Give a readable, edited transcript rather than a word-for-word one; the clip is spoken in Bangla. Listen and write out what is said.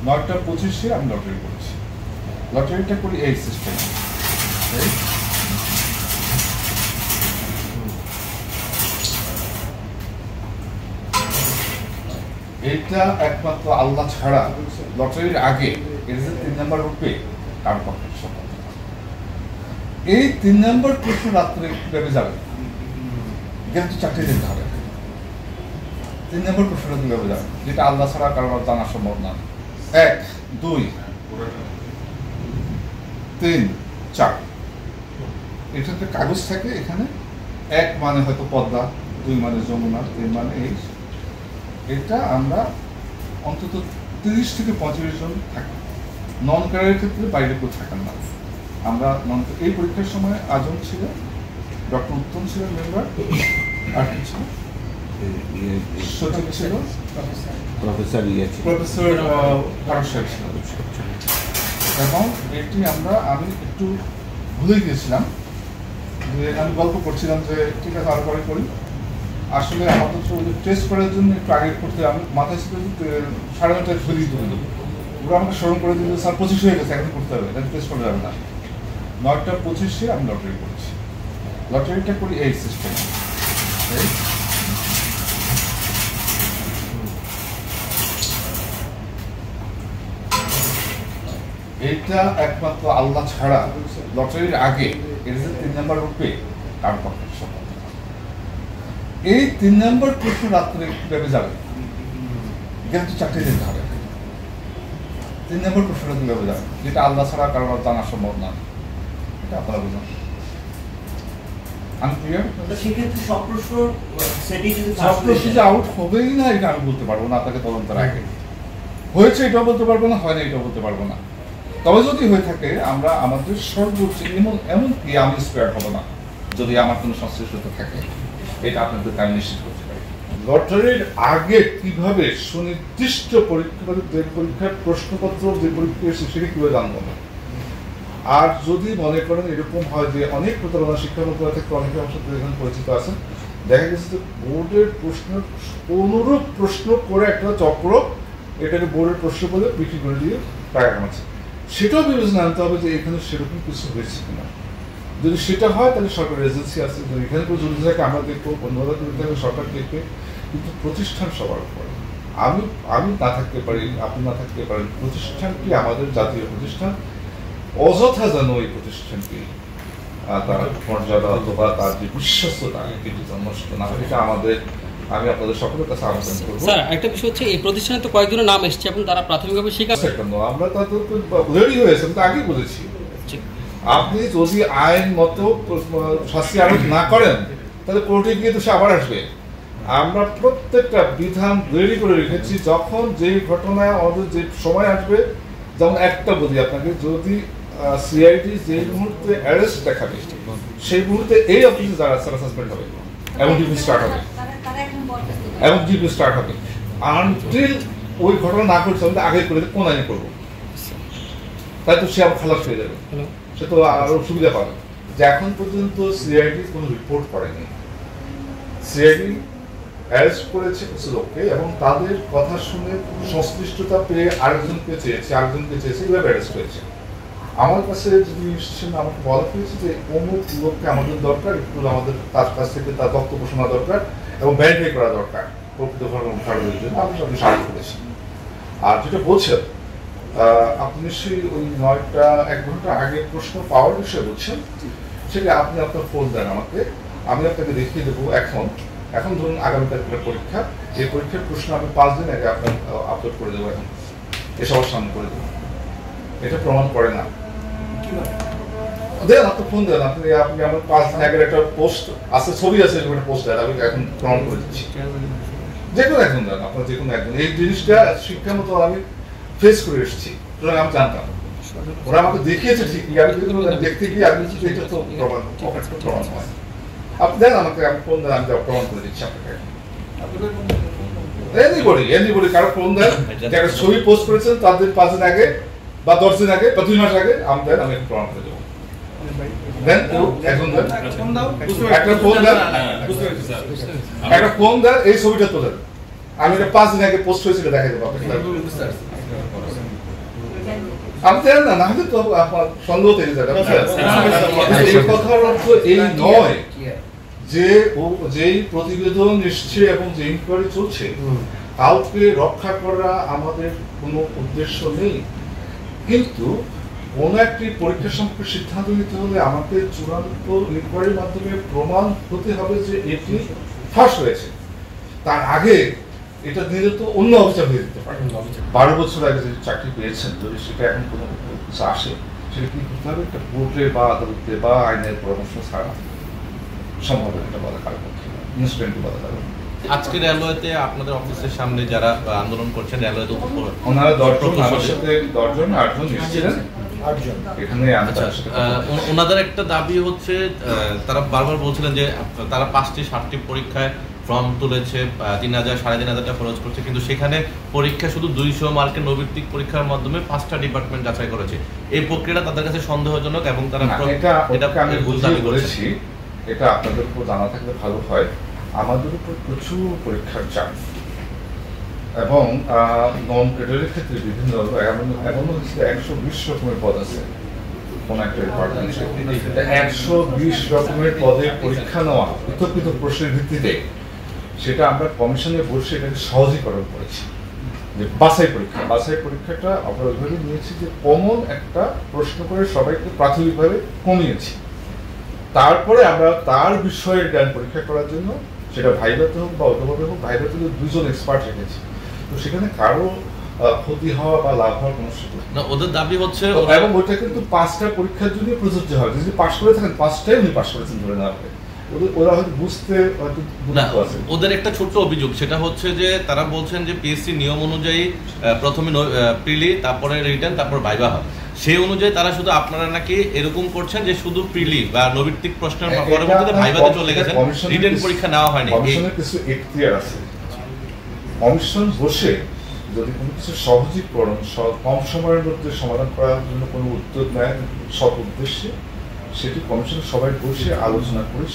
9টা 25-এ আমি লটারি করেছি। লটারিটা করি এই সিস্টেম, এইটা একমাত্র আল্লাহ ছাড়া লটারির আগে এর যে 3 নম্বর রূপে কার পক্ষে সম্ভব। এই 3 নম্বর প্রশ্ন রাত্রে কিভাবে যাবে, কিন্তু 4টে দিন হবে। 3 নম্বর প্রশ্নটা কিভাবে যাবে, যেটা আল্লাহ ছাড়া কারোর জানা সম্ভব না। 1, 2, 3, 4 এটা একটা কাগজ থাকে এখানে। 1 মানে হয়তো পদ্মা, 2 মানে যমুনা, 3 মানে এই। এটা আমরা অন্তত 30 থেকে 35 জন থাকি। নন ক্যারিয়ারের ক্ষেত্রে বাইরে কেউ থাকেন না। আমরা এই পরীক্ষার সময় আজম ছিল, ডক্টর উত্তম ছিলেন মেম্বার, আর কি ছিল, সচিব ছিল, প্রফেসর ফারুক সাহেব ছিল। এবং এটি আমি একটু ভুলে গিয়েছিলাম যে আমি গল্প করছিলাম যে ঠিক আছে আরো পরে করি। আসলে আমাদের টেস্ট করার জন্য একটু আগে করতে আমি মাথায় ছিল 9:30 ধরিয়ে দিল। ওরা আমাকে স্মরণ করে দিল স্যার 25 হয়ে গেছে, এখন করতে হবে, এটা টেস্ট করা যাবে না। 9টা 25-এ আমি লটারি করেছি। লটারিটা করি এই সিস্টেম, এইটা একমাত্র আল্লাহ ছাড়া লটারির আগে এর যে 3 নম্বর রূপে কার পক্ষে সম্ভব। এই 3 নম্বর প্রশ্ন রাত্রে কিভাবে যাবে, কিন্তু 4টে দিন হবে। 3 নম্বর প্রশ্নটা কিভাবে যাবে, যেটা আল্লাহ ছাড়া কারোর জানা সম্ভব না। এটা আপনারা বুঝুন। আমি ক্লিয়ার? সেক্ষেত্রে সব প্রশ্ন যে আউট হবেই না এটা আমি বলতে পারবো না। আপনাকে তদন্তের আগে হয়েছে এটাও বলতে পারবো না, হয় না এটাও বলতে পারবো না। তবে যদি হয়ে থাকে আমরা আমাদের সর্বোচ্চ এমনকি আমি স্পেয়ার হবো না যদি আমার কোনো সংশ্লিষ্টতা থাকে, এটা আপনাদেরকে আমি নিশ্চিত করতে পারি। লটারির আগে কিভাবে সুনির্দিষ্ট পরীক্ষার প্রশ্নপত্র যে পরীক্ষা এসে সেটা কিভাবে জানবো না। আর যদি মনে করেন এরকম হয় যে অনেক প্রতারণা শিক্ষা মন্ত্রণালয় থেকে অনেকে আমার সাথে এখানে পরিচিত আছেন, দেখা গেছে যে বোর্ডের প্রশ্ন অনুরূপ প্রশ্ন করে একটা চক্র এটাকে বোর্ডের প্রশ্ন বলে বিক্রি করে দিয়ে টাকা কামাচ্ছে। সেটাও বিবেচনা আনতে হবে যে এখানে সেরকম কিছু হয়েছে কিনা। যদি সেটা হয় তাহলে সরকারের এজেন্সি আছে, যদি এখানে কোনো জরুরি থাকে আমরা দেখবো, অন্যরা জরুরি থাকলে সরকার দেখবে। কিন্তু প্রতিষ্ঠান সবার উপরে আমি না থাকতে পারি, আপনি না থাকতে পারেন, প্রতিষ্ঠানটি আমাদের জাতীয় প্রতিষ্ঠান। অযথা যেন ওই প্রতিষ্ঠানটি তার মর্যাদা অথবা তার যে বিশ্বস্ততা এটি নষ্ট না হয়, এটা আমি আপনাদের সকলের কাছে আবেদন করবো। স্যার একটা বিষয় হচ্ছে এই প্রতিষ্ঠানে তো কয়েকজনের নাম এসেছে এবং তারা প্রাথমিকভাবে স্বীকার আমরা তাদের রেডি হয়েছে, আমি তো আগে বলেছি। আপনি যদি আইন মতো শাস্তি আরোপ না করেন তাহলে কোর্টে গিয়ে তো সে আবার আসবে। আমরা প্রত্যেকটা বিধান রেডি করে রেখেছি, যখন যেই ঘটনায় আমাদের যে সময় আসবে। যেমন একটা বলি আপনাকে, যদি সিআইডি যে মুহূর্তে অ্যারেস্ট দেখাবে সেই মুহূর্তে এই অফিসে যারা সাসপেন্ড হবে এবং ডিউটি স্টার্ট হবে আনটিল ওই ঘটনা না করছে আমি আগে করে কোন আইনে করবো, তাই তো সে আবার খালাস হয়ে যাবে, সে তো আরো সুবিধা পাবে। যে এখন পর্যন্ত সিআইডি কোনো রিপোর্ট করেনি। সিআইডি অ্যারেস্ট করেছে কিছু লোককে এবং তাদের কথা শুনে সংশ্লিষ্টতা পেয়ে আরেকজনকে চেয়েছে এইভাবে অ্যারেস্ট হয়েছে। আমার কাছে যদি আমাকে বলা হয়েছে যে অমুক লোককে আমাদের দরকার, একটু আমাদের তার কাছ থেকে তার বক্তব্য শোনা দরকার এবং ভেরিফাই করা দরকার প্রকৃত ঘটনার জন্য, আপনি সাহায্য করেছেন। আর যেটা বলছেন আপনি নিশ্চয়ই ওই 1 ঘন্টা আগে প্রশ্ন পাওয়ার বিষয়ে বলছেন, সেটা আপনি আপনার ফোন দেন আমাকে, আমি আপনাকে দেখিয়ে দেবো। এখন ধরুন আগামীকাল পরীক্ষা, এই পরীক্ষার প্রশ্ন আমি 5 দিন আগে আপনার আপলোড করে দেবো, এখন এ সবার সামনে করে দেবো। এটা প্রমাণ করে না, দেন আপনি ফোন দেন, আপনি আমার 5 দিন আগের একটা পোস্ট আছে, ছবি আছে, একটা পোস্ট দেন, আমি এখন প্রমাণ করে দিচ্ছি। যে কোনো একজন দেন, আপনার যে কোনো একজন। এই জিনিসটা শিক্ষা মতো আমি ফেস করে এসেছি, সুতরাং আমি জানতাম। ওরা আমাকে দেখিয়েছে ঠিকই, আমি কিন্তু দেখতে গিয়ে আমি এটা তো প্রমাণ হয়। আপনি দেন আমাকে, আমি ফোন দেন, আমি প্রমাণ করে দিচ্ছি আপনাকে। এনিবডি কারো ফোন দেন, যারা ছবি পোস্ট করেছেন তাদের 5 দিন আগে বা 10 দিন আগে বা 2 মাস আগে, আমি দেন, আমি প্রমাণ করে দেবো। একটা ফোন দেন, এই ছবিটা তোলেন, আমি এটা 5 দিন আগে পোস্ট হয়েছিল দেখা দেবো। আপনি জানেন না, না হলে তো আপনার সন্দেহ থেকে যাবে। এই কথার অর্থ এই নয় যে যেই প্রতিবেদন এসছে এবং যে ইনকোয়ারি চলছে কাউকে রক্ষা করা আমাদের কোনো উদ্দেশ্য নেই, কিন্তু কোন একটি পরীক্ষা সম্পর্কে সিদ্ধান্ত নিতে হলে আমাকে চূড়ান্ত ইনকোয়ারির মাধ্যমে প্রমাণ হতে হবে যে এটি ফাঁস হয়েছে। তার আগে এটা দিলে তো অন্য অফিসার হয়ে যেতে পারে। 12 বছর আগে যে চাকরি পেয়েছেন, যদি সেটা এখন কোনো কিছু আসে, সেটা কি করতে হবে? একটা কোর্টে বা আদালতে বা আইনের পরামর্শ ছাড়া সম্ভব এটা বলা কারো পক্ষে, ইনস্ট্যান্ট বলা যাবে। আজকে রেলওয়েতে আপনাদের অফিসের সামনে যারা আন্দোলন করছেন, রেলওয়েতে ওনারা 10 জন, আমার সাথে 10 জন 8 জন এসেছিলেন এখানে। ওনাদের একটা দাবি হচ্ছে, তারা বারবার বলছিলেন যে তারা 5টি-7টি পরীক্ষায় ফর্ম তুলেছে, 3,000 3,500 টাকা খরচ করছে, কিন্তু সেখানে পরীক্ষা শুধু 200 মার্কের নৈর্ব্যক্তিক পরীক্ষার মাধ্যমে 5টা ডিপার্টমেন্ট যাচাই করেছে। এই প্রক্রিয়াটা তাদের কাছে সন্দেহজনক এবং তারা এটা আমি বুঝিয়ে বলেছি। এটা আপনাদের উপর জানা থাকলে ভালো হয়। আমাদের উপর প্রচুর পরীক্ষার চাপ এবং নন ক্যাডারের ক্ষেত্রে বিভিন্ন এমন হচ্ছে 120 রকমের পদ আছে কোন একটা ডিপার্টমেন্টে। 120 রকমের পদে পরীক্ষা নেওয়া পৃথক পৃথক প্রশ্নের ভিত্তিতে, সেটা আমরা কমিশনে বসে এটাকে সহজীকরণ করেছি। যে বাছাই পরীক্ষাটা আমরা ওইভাবে নিয়েছি যে কমন একটা প্রশ্ন করে সবাইকে প্রাথমিকভাবে কমিয়েছি। তারপরে আমরা তার বিষয়ে জ্ঞান পরীক্ষা করার জন্য, সেটা ভাইভাতে হোক বা অটোভাবে হোক, ভাইভাতে 2 জন এক্সপার্ট রেখেছি। তো সেখানে কারো ক্ষতি হওয়া বা লাভ হওয়ার কোনো সুযোগ না। ওদের দাবি হচ্ছে, এবং ওইটা কিন্তু 5টা পরীক্ষার জন্য প্রযোজ্য হয়। যদি পাশ করে থাকেন, 5টাই উনি পাশ করেছেন ধরে নেওয়া হবে। ওরা হয়তো বুঝতে হয়তো ওদের একটা ছোট্ট অভিযোগ, সেটা হচ্ছে যে তারা বলছেন যে পিএসসি নিয়ম অনুযায়ী প্রথমে প্রিলি, তারপরে রিটেন, তারপর ভাইভা হয়। সেই অনুযায়ী তারা শুধু আপনারা নাকি এরকম করছেন যে শুধু প্রিলি বা নৈর্ব্যক্তিক প্রশ্নের পরবর্তীতে ভাইভাতে চলে গেছেন, রিটেন পরীক্ষা নেওয়া হয়নি। কমিশনের কিছু এখতিয়ার আছে। কমিশন বসে যদি কোনো কিছু সহজীকরণ কম সময়ের মধ্যে সমাধান করার জন্য কোনো উদ্যোগ নেয় সৎ উদ্দেশ্যে, সেটি কমিশনের সবাই বসে আলোচনা করে